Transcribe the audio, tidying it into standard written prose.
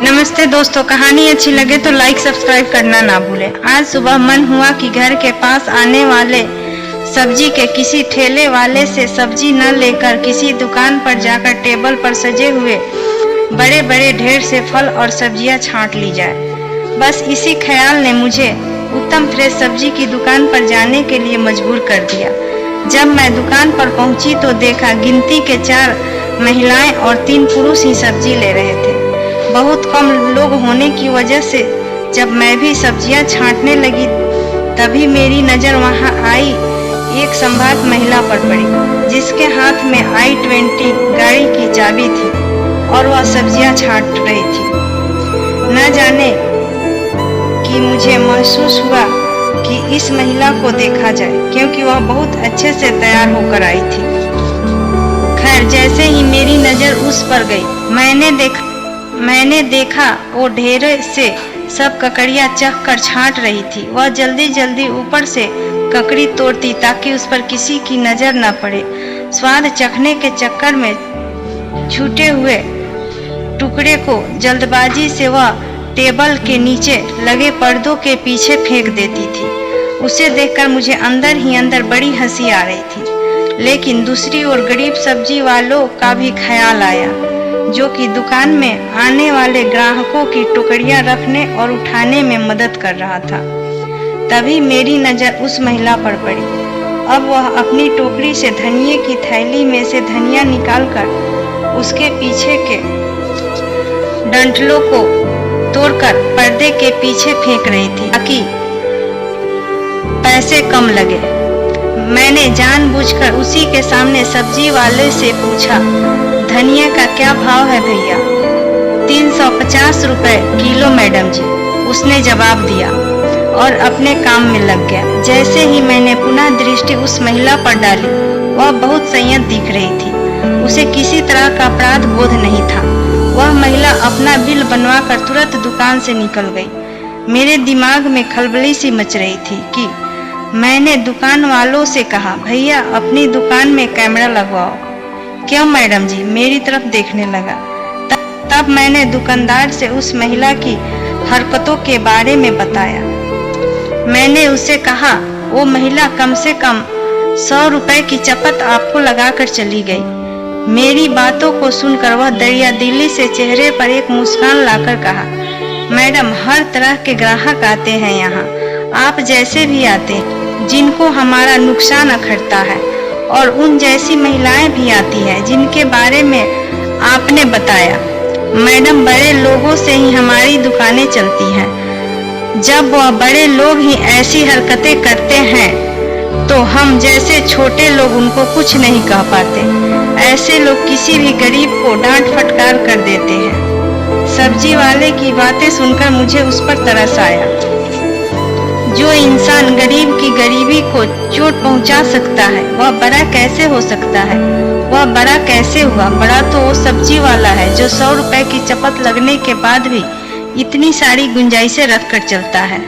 नमस्ते दोस्तों, कहानी अच्छी लगे तो लाइक सब्सक्राइब करना ना भूलें। आज सुबह मन हुआ कि घर के पास आने वाले सब्जी के किसी ठेले वाले से सब्जी न लेकर किसी दुकान पर जाकर टेबल पर सजे हुए बड़े बड़े ढेर से फल और सब्जियां छांट ली जाए। बस इसी ख्याल ने मुझे उत्तम फ्रेश सब्जी की दुकान पर जाने के लिए मजबूर कर दिया। जब मैं दुकान पर पहुंची तो देखा गिनती के 4 महिलाएं और 3 पुरुष ही सब्जी ले रहे थे। बहुत कम लोग होने की वजह से जब मैं भी सब्जियां छांटने लगी तभी मेरी नज़र वहां आई एक संभात महिला पर पड़ी, जिसके हाथ में i20 गाड़ी की चाबी थी और वह सब्जियां छांट रही थी। न जाने कि मुझे महसूस हुआ कि इस महिला को देखा जाए, क्योंकि वह बहुत अच्छे से तैयार होकर आई थी। खैर, जैसे ही मेरी नज़र उस पर गई, मैंने देखा वो ढेर से सब ककड़ियाँ चख कर छांट रही थी। वह जल्दी जल्दी ऊपर से ककड़ी तोड़ती ताकि उस पर किसी की नज़र न पड़े। स्वाद चखने के चक्कर में छूटे हुए टुकड़े को जल्दबाजी से वह टेबल के नीचे लगे पर्दों के पीछे फेंक देती थी। उसे देखकर मुझे अंदर ही अंदर बड़ी हंसी आ रही थी, लेकिन दूसरी ओर गरीब सब्जी वालों का भी ख्याल आया, जो कि दुकान में आने वाले ग्राहकों की टुकड़ियां रखने और उठाने में मदद कर रहा था। तभी मेरी नज़र उस महिला पर पड़ी। अब वह अपनी टोकरी से धनिये की थैली में से धनिया निकालकर उसके पीछे के डंठलों को तोड़कर पर्दे के पीछे फेंक रही थी ताकि पैसे कम लगे। मैंने जानबूझकर उसी के सामने सब्जी वाले से पूछा, धनिया का क्या भाव है भैया? 350 रुपए किलो मैडम जी, उसने जवाब दिया और अपने काम में लग गया। जैसे ही मैंने पुनः दृष्टि उस महिला पर डाली, वह बहुत संयत दिख रही थी। उसे किसी तरह का अपराध बोध नहीं था। वह महिला अपना बिल बनवाकर तुरंत दुकान से निकल गई। मेरे दिमाग में खलबली सी मच रही थी कि मैंने दुकान वालों से कहा, भैया अपनी दुकान में कैमरा लगवाओ। क्यों मैडम जी? मेरी तरफ देखने लगा। तब मैंने दुकानदार से उस महिला की हरकतों के बारे में बताया। मैंने उसे कहा, वो महिला कम से कम 100 रुपए की चपत आपको लगाकर चली गई। मेरी बातों को सुनकर वह दरिया दिली से चेहरे पर एक मुस्कान लाकर कहा, मैडम हर तरह के ग्राहक आते हैं यहाँ, आप जैसे भी आते हैं जिनको हमारा नुकसान अखरता है, और उन जैसी महिलाएं भी आती हैं जिनके बारे में आपने बताया। मैडम, बड़े लोगों से ही हमारी दुकानें चलती हैं। जब वह बड़े लोग ही ऐसी हरकतें करते हैं तो हम जैसे छोटे लोग उनको कुछ नहीं कह पाते। ऐसे लोग किसी भी गरीब को डांट फटकार कर देते हैं। सब्जी वाले की बातें सुनकर मुझे उस पर तरस आया। जो इंसान गरीब की गरीबी को चोट पहुंचा सकता है, वह बड़ा कैसे हो सकता है? वह बड़ा कैसे हुआ? बड़ा तो वो सब्जी वाला है जो 100 रुपए की चपत लगने के बाद भी इतनी सारी गुंजाइशें रख कर चलता है।